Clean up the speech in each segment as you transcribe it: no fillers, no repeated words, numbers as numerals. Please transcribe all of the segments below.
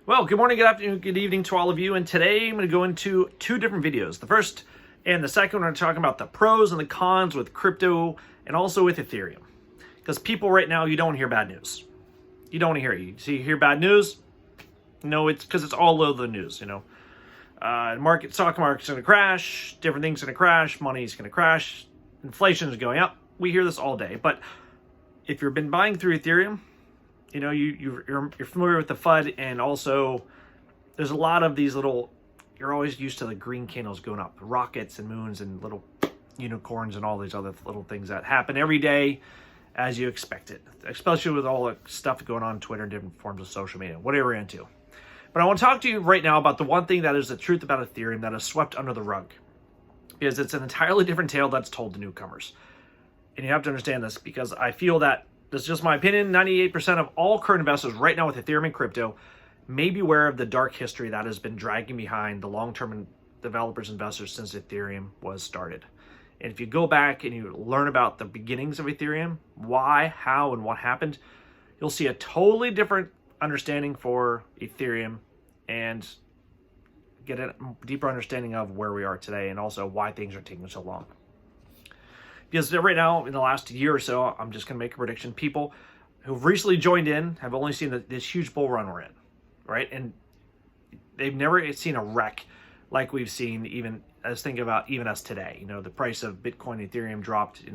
Well, good morning, good afternoon, good evening to all of you. And today I'm going to go into two different videos. The first and the second, we're going to talk about the pros and the cons with crypto and also with Ethereum. Because people right now, you don't hear bad news. You don't hear it. You hear bad news? No, it's because it's all over the news, stock market's going to crash, different things going to crash, money's going to crash, inflation is going up. We hear this all day. But if you've been buying through Ethereum, you're familiar with the FUD, and also there's a lot of these you're always used to the green candles going up, rockets and moons and little unicorns and all these other little things that happen every day as you expect it, especially with all the stuff going on Twitter and different forms of social media, whatever you're into. But I want to talk to you right now about the one thing that is the truth about Ethereum that is swept under the rug, because it's an entirely different tale that's told to newcomers. And you have to understand this, because I feel that, this is just my opinion, 98% of all current investors right now with Ethereum and crypto may be aware of the dark history that has been dragging behind the long-term developers, investors since Ethereum was started. And if you go back and you learn about the beginnings of Ethereum, why, how, and what happened, you'll see a totally different understanding for Ethereum and get a deeper understanding of where we are today and also why things are taking so long. Because right now, in the last year or so, I'm just going to make a prediction. People who've recently joined in have only seen this huge bull run we're in, right? And they've never seen a wreck like we've seen, even as today. The price of Bitcoin and Ethereum dropped.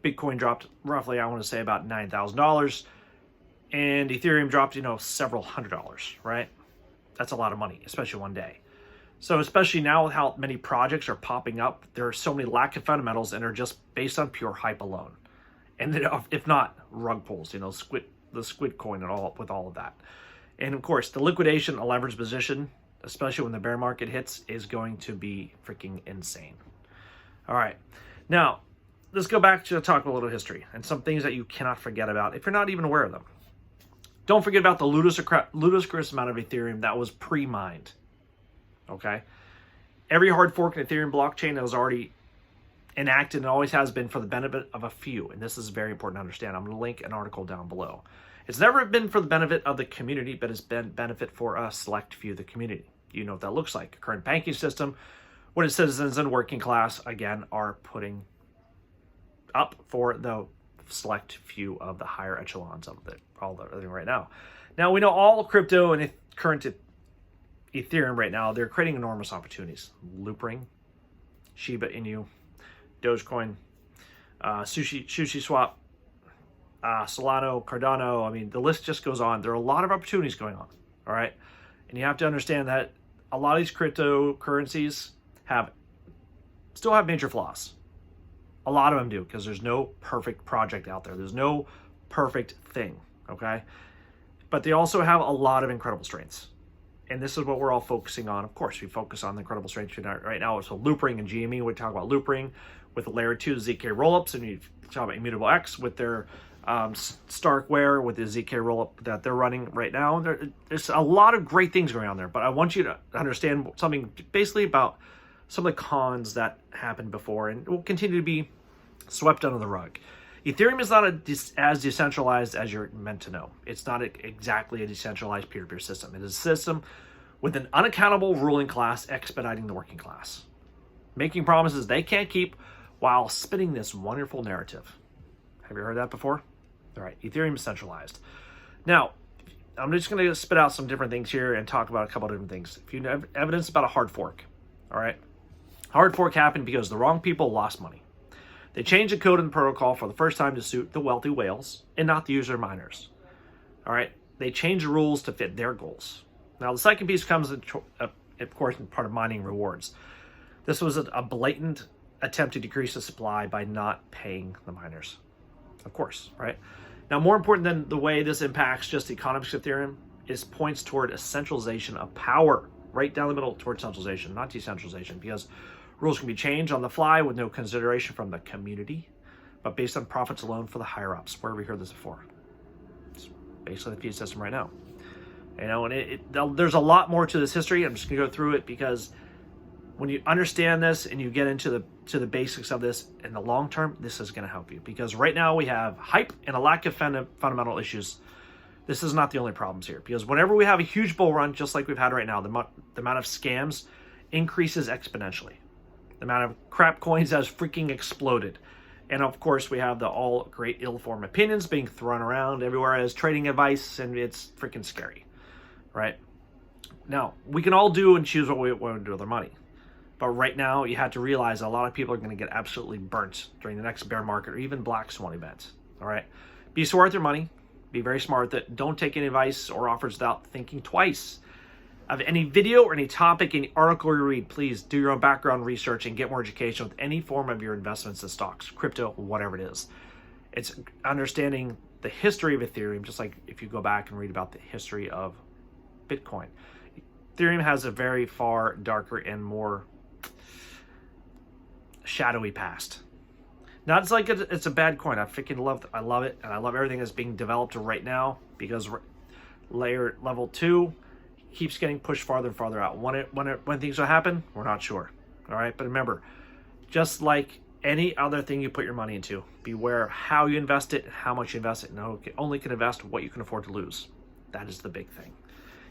Bitcoin dropped roughly, I want to say, about $9,000, and Ethereum dropped, several $100s, right? That's a lot of money, especially one day. So especially now with how many projects are popping up, there are so many lack of fundamentals and are just based on pure hype alone. And then, if not, rug pulls, the squid coin and all of that. And of course, the liquidation, a leverage position, especially when the bear market hits, is going to be freaking insane. All right. Now, let's go back to talk a little history and some things that you cannot forget about if you're not even aware of them. Don't forget about the ludicrous amount of Ethereum that was pre-mined. Okay, every hard fork in Ethereum blockchain that was already enacted and always has been for the benefit of a few, and this is very important to understand. I'm going to link an article down below. It's never been for the benefit of the community, but it's been benefit for a select few of the community. You know what that looks like. Current banking system, what its citizens and working class, again, are putting up for the select few of the higher echelons of all the everything right now. Now, we know all crypto and current Ethereum right now, they're creating enormous opportunities. Loopring, Shiba Inu, Dogecoin, Sushi Swap, Solano, Cardano. I mean, the list just goes on. There are a lot of opportunities going on, all right? And you have to understand that a lot of these cryptocurrencies still have major flaws. A lot of them do, because there's no perfect project out there. There's no perfect thing, okay? But they also have a lot of incredible strengths. And this is what we're all focusing on. Of course, we focus on the incredible strength right now. So Loopring and GME, we talk about Loopring with the layer 2 ZK rollups, and you talk about Immutable X with their Starkware with the ZK rollup that they're running right now. There's a lot of great things going on there, but I want you to understand something basically about some of the cons that happened before and will continue to be swept under the rug. Ethereum is not as decentralized as you're meant to know. It's not exactly a decentralized peer-to-peer system. It is a system with an unaccountable ruling class expediting the working class, making promises they can't keep while spinning this wonderful narrative. Have you heard that before? All right, Ethereum is centralized. Now, I'm just going to spit out some different things here and talk about a couple of different things. If you have evidence about a hard fork, all right? Hard fork happened because the wrong people lost money. They changed the code in the protocol for the first time to suit the wealthy whales and not the user miners. All right, they changed the rules to fit their goals. Now, the second piece comes, of course, in part of mining rewards. This was a blatant attempt to decrease the supply by not paying the miners. Of course, right? Now, more important than the way this impacts just the economics of Ethereum is points toward a centralization of power, right down the middle toward centralization, not decentralization, because rules can be changed on the fly with no consideration from the community, but based on profits alone for the higher-ups. Where have we heard this before? It's basically the fiat system right now. And there's a lot more to this history. I'm just going to go through it because when you understand this and you get into the basics of this in the long term, this is going to help you. Because right now we have hype and a lack of fundamental issues this is not the only problems here, because whenever we have a huge bull run, just like we've had right now, the amount of scams increases exponentially. The amount of crap coins has freaking exploded. And of course, we have the all great ill-formed opinions being thrown around everywhere as trading advice, and it's freaking scary, right? Now, we can all do and choose what we want to do with our money. But right now, you have to realize a lot of people are going to get absolutely burnt during the next bear market or even black swan event, all right? Be smart with your money. Be very smart with it. Don't take any advice or offers without thinking twice. Of any video or any topic, any article you read, please do your own background research and get more education with any form of your investments in stocks, crypto, whatever it is. It's understanding the history of Ethereum, just like if you go back and read about the history of Bitcoin. Ethereum has a very far darker and more shadowy past. Not it's like it's a bad coin. I freaking love it, and I love everything that's being developed right now, because level 2 keeps getting pushed farther and farther out. When things will happen, we're not sure. All right, but remember, just like any other thing you put your money into, beware how you invest it, how much you invest it. No, only can invest what you can afford to lose. That is the big thing.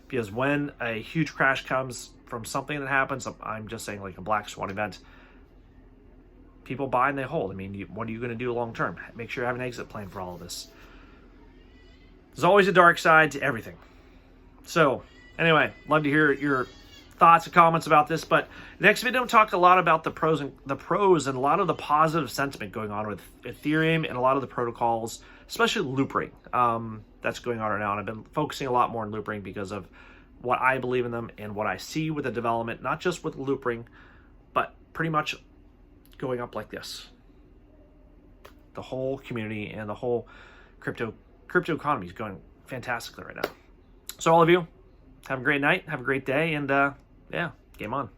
Because when a huge crash comes from something that happens, I'm just saying like a black swan event, people buy and they hold. I mean, what are you going to do long term? Make sure you have an exit plan for all of this. There's always a dark side to everything. So anyway, love to hear your thoughts and comments about this. But next video, we'll talk a lot about the pros and a lot of the positive sentiment going on with Ethereum and a lot of the protocols, especially loopring that's going on right now. And I've been focusing a lot more on loopring because of what I believe in them and what I see with the development, not just with loopring, but pretty much going up like this. The whole community and the whole crypto economy is going fantastically right now. So all of you, have a great night, have a great day, and yeah, game on.